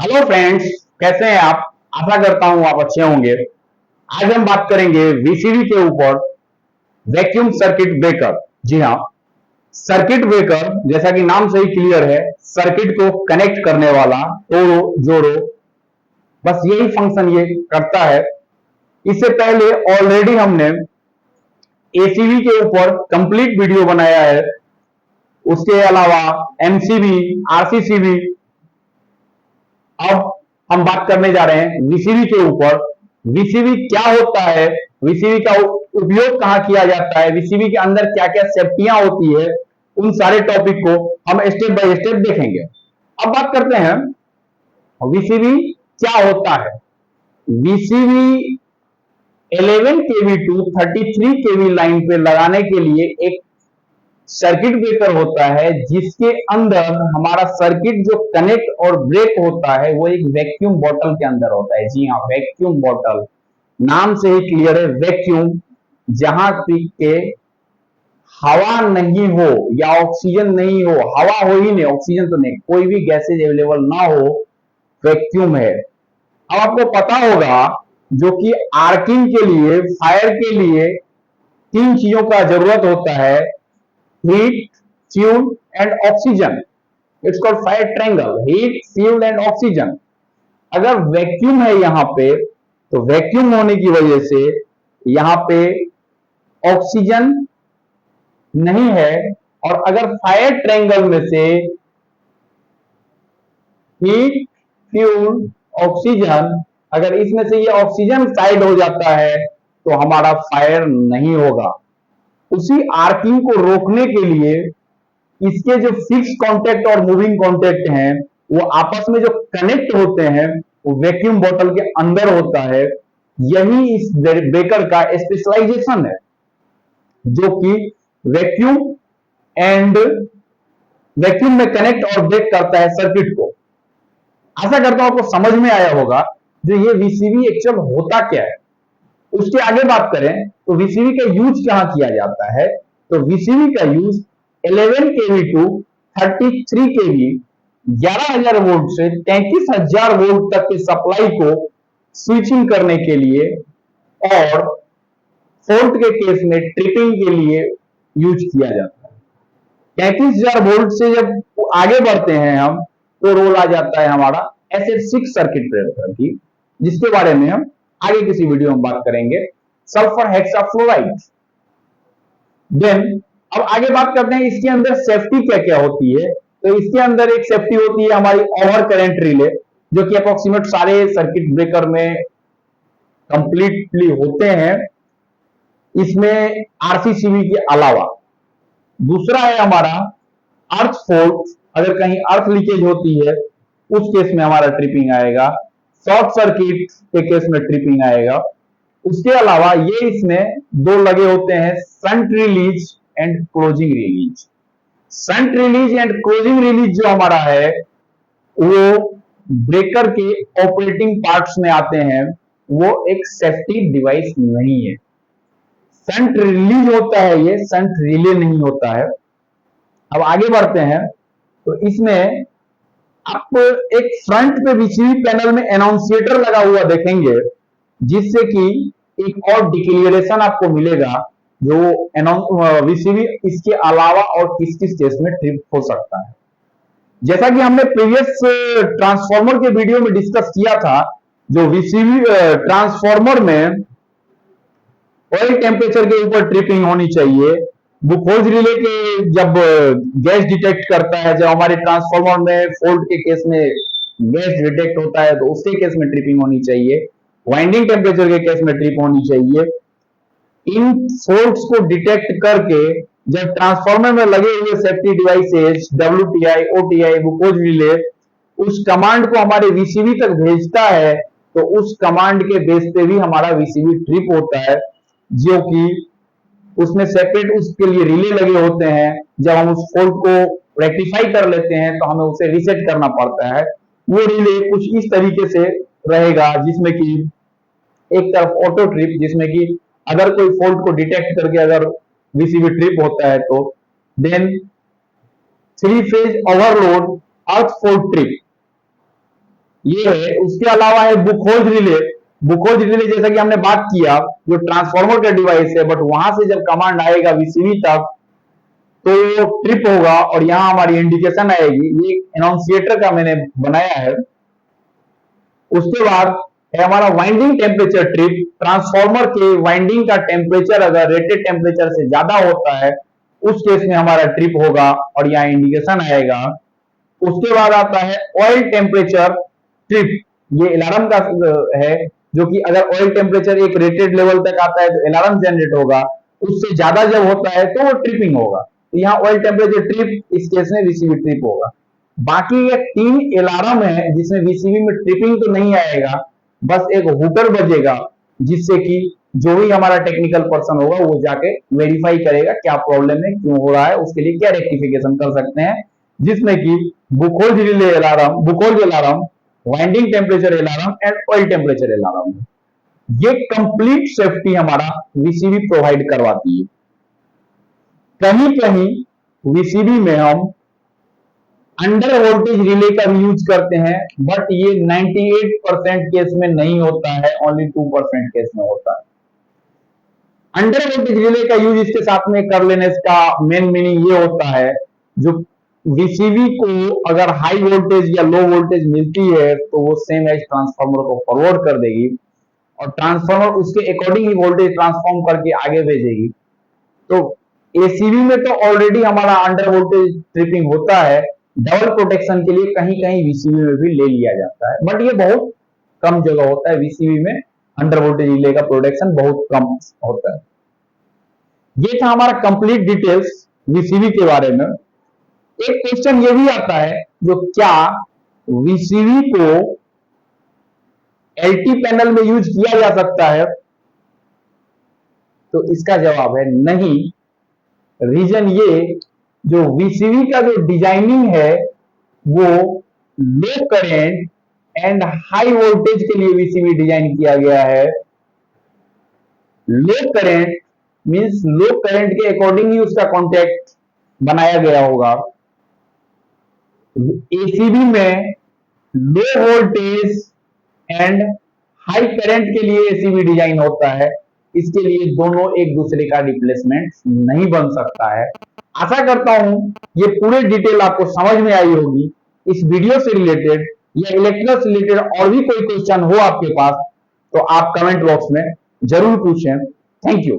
Hello friends, कैसे हैं आप। आशा करता हूं आप अच्छे होंगे। आज हम बात करेंगे वीसीबी के ऊपर, वैक्यूम सर्किट ब्रेकर। जी हाँ, सर्किट ब्रेकर जैसा कि नाम से ही क्लियर है, सर्किट को कनेक्ट करने वाला, तोड़ो जोड़ो, बस यही फंक्शन ये करता है। इससे पहले ऑलरेडी हमने एसीबी के ऊपर कंप्लीट वीडियो बनाया है। उसके अलावा एमसीबी, आरसीसीबी। अब हम बात करने जा रहे हैं वीसीबी के ऊपर। वीसीबी क्या होता है, वीसीबी का उपयोग कहां किया जाता है, वीसीबी के अंदर क्या क्या सेफ्टियां होती है, उन सारे टॉपिक को हम स्टेप बाय स्टेप देखेंगे। अब बात करते हैं वीसीबी क्या होता है। VCB 11 KV to 33 KV line पे लगाने के लिए एक सर्किट ब्रेकर होता है, जिसके अंदर हमारा सर्किट जो कनेक्ट और ब्रेक होता है वो एक वैक्यूम बॉटल के अंदर होता है। जी हाँ, वैक्यूम बॉटल, नाम से ही क्लियर है, वैक्यूम। जहां पे हवा नहीं हो या ऑक्सीजन नहीं हो, हवा हो ही नहीं, ऑक्सीजन तो नहीं, कोई भी गैसेज अवेलेबल ना हो, वैक्यूम है। अब आपको पता होगा जो कि आर्किंग के लिए, फायर के लिए तीन चीजों का जरूरत होता है: heat, fuel and oxygen. It's called fire triangle, heat, fuel and oxygen. अगर वैक्यूम है यहाँ पे, तो वैक्यूम होने की वजह से यहाँ पे ऑक्सीजन नहीं है। और अगर फायर ट्रायंगल में से हीट, फ्यूल, ऑक्सीजन, अगर इसमें से ये ऑक्सीजन साइड हो जाता है तो हमारा फायर नहीं होगा। उसी आर्किंग को रोकने के लिए इसके जो फिक्स कांटेक्ट और मूविंग कांटेक्ट हैं, वो आपस में जो कनेक्ट होते हैं, वो वैक्यूम बॉटल के अंदर होता है। यही इस ब्रेकर का स्पेशलाइजेशन है, जो कि वैक्यूम एंड वैक्यूम में कनेक्ट और ब्रेक करता है सर्किट को। आशा करता हूं आपको समझ में आया होगा जो ये वीसीबी एक्चुअल होता क्या है। उसके आगे बात करें तो वीसीबी का यूज कहां किया जाता है, तो वीसीबी का use 11 KV to 33 KV, 11,000 volt से 33,000 वोल्ट तक के सप्लाई को स्विचिंग करने के लिए और फॉल्ट के केस में ट्रिपिंग के लिए यूज किया जाता है। 33,000 वोल्ट से जब आगे बढ़ते हैं हम, तो रोल आ जाता है हमारा SF6 सर्किट ब्रेकर की, जिसके बारे में हम आगे किसी वीडियो में बात करेंगे, सल्फर हेक्साफ्लोराइड। देन अब आगे बात करते हैं इसके अंदर सेफ्टी क्या क्या होती है। तो इसके अंदर एक सेफ्टी होती है हमारी ओवर करंट रिले, जो कि अप्रोक्सीमेट सारे सर्किट ब्रेकर में कंप्लीटली होते हैं, इसमें आरसीसीबी के अलावा। दूसरा है हमारा अर्थ फॉल्ट, अगर कहीं अर्थ लीकेज होती है उस केस में हमारा ट्रिपिंग आएगा। शॉर्ट सर्किट के केस में ट्रिपिंग आएगा। उसके अलावा ये इसमें दो लगे होते हैं, shunt release and closing release. Shunt release and closing release जो हमारा है वो ब्रेकर के ऑपरेटिंग पार्ट्स में आते हैं, वो एक सेफ्टी डिवाइस नहीं है। संट रिलीज होता है ये, संट रिले नहीं होता है। अब आगे बढ़ते हैं तो इसमें आप एक फ्रंट पे वीसीबी पैनल में एनाउंसिएटर लगा हुआ देखेंगे, जिससे कि एक और डिक्लेरेशन आपको मिलेगा जो वीसीबी इसके अलावा और किस किस केस में ट्रिप हो सकता है। जैसा कि हमने प्रीवियस ट्रांसफार्मर के वीडियो में डिस्कस किया था, जो वीसीबी ट्रांसफार्मर में ऑयल टेम्परेचर के ऊपर ट्रिपिंग होनी चाहिए। बुकोज रिले के जब गैस डिटेक्ट करता है, जब हमारे ट्रांसफार्मर में फॉल्ट के केस में गैस डिटेक्ट होता है, तो उसके केस में ट्रिपिंग होनी चाहिए। वाइंडिंग टेम्परेचर के केस में ट्रिप होनी चाहिए। इन फॉल्ट्स को डिटेक्ट करके जब ट्रांसफार्मर में लगे हुए safety devices WTI, OTI, Buchholz relay उस कमांड को हमारे वीसीबी तक भेजता है, तो उस कमांड के बेस पे भी हमारा वीसीबी ट्रिप होता है, जो कि उसमें सेपरेट उसके लिए रिले लगे होते हैं। जब हम उस फॉल्ट को रेक्टिफाई कर लेते हैं तो हमें उसे रीसेट करना पड़ता है। वो रिले कुछ इस तरीके से रहेगा, जिसमें कि एक तरफ ऑटो ट्रिप, जिसमें कि अगर कोई फॉल्ट को डिटेक्ट करके अगर वीसीबी ट्रिप होता है तो then 3 phase overload earth fault trip. ये है। उसके अलावा है बुखोज रिले। बुखोज रिले जैसा कि हमने बात किया, जो ट्रांसफार्मर का डिवाइस है, बट वहां से जब कमांड आएगा वीसीबी तक तो ट्रिप होगा और यहाँ हमारी इंडिकेशन आएगी। ये एनाउंसिएटर का मैंने बनाया है। उसके बाद है हमारा वाइंडिंग टेम्परेचर ट्रिप। ट्रांसफार्मर के वाइंडिंग का टेम्परेचर अगर रेटेड टेम्परेचर से ज्यादा होता है, उस केस में हमारा ट्रिप होगा और यहाँ इंडिकेशन आएगा। उसके बाद आता है ऑयल टेम्परेचर ट्रिप। ये अलार्म का है, जो कि अगर ऑयल टेम्परेचर एक रेटेड लेवल तक आता है तो अलार्म जनरेट होगा, उससे ज्यादा जब होता है तो वो ट्रिपिंग होगा। तो यहाँ ऑयल टेम्परेचर ट्रिप इस केस में वीसीबी ट्रिप होगा। बाकी ये 3 अलार्म है जिसमें वीसीबी में ट्रिपिंग तो नहीं आएगा, बस एक हुटर बजेगा, जिससे कि जो भी हमारा टेक्निकल पर्सन होगा वो जाके वेरीफाई करेगा क्या प्रॉब्लम है, क्यों हो रहा है, उसके लिए क्या रेक्टिफिकेशन कर सकते हैं, जिसमें कि Buchholz relay alarm, Buchholz alarm, winding temperature alarm and oil temperature alarm. ये कंप्लीट सेफ्टी हमारा वीसीबी प्रोवाइड करवाती है। कहीं कहीं वीसीबी में हम अंडर वोल्टेज रिले का भी यूज करते हैं, बट ये 98% केस में नहीं होता है, ओनली 2% केस में होता है। अंडर वोल्टेज रिले का यूज इसके साथ में कर लेने का मेन मीनिंग ये होता है, जो वीसीबी को अगर हाई वोल्टेज या लो वोल्टेज मिलती है तो वो सेम एज ट्रांसफार्मर को फॉरवर्ड कर देगी और ट्रांसफार्मर उसके अकॉर्डिंग ही वोल्टेज ट्रांसफॉर्म करके आगे भेजेगी। तो एसीबी में तो ऑलरेडी हमारा अंडर वोल्टेज ट्रिपिंग होता है, डबल प्रोटेक्शन के लिए कहीं कहीं वीसीबी में भी ले लिया जाता है, बट ये बहुत कम जगह होता है। वीसीबी में अंडर वोल्टेज रिले का प्रोटेक्शन बहुत कम होता है। ये था हमारा कंप्लीट डिटेल्स वीसीबी के बारे में। एक क्वेश्चन ये भी आता है, जो क्या वीसीबी को एलटी पैनल में यूज किया जा सकता है? तो इसका जवाब है नहीं। रीजन ये, जो वीसीबी का जो डिजाइनिंग है वो लो करेंट एंड हाई वोल्टेज के लिए वीसीबी डिजाइन किया गया है। लो करंट मींस लो करंट के अकॉर्डिंग ही उसका कॉन्टेक्ट बनाया गया होगा। एसीबी में low voltage and high current के लिए एसीबी डिजाइन होता है, इसके लिए दोनों एक दूसरे का रिप्लेसमेंट नहीं बन सकता है। आशा करता हूं ये पूरे डिटेल आपको समझ में आई होगी। इस वीडियो से रिलेटेड या इलेक्ट्रिकल से रिलेटेड और भी कोई क्वेश्चन हो आपके पास तो आप कमेंट बॉक्स में जरूर पूछें। Thank you.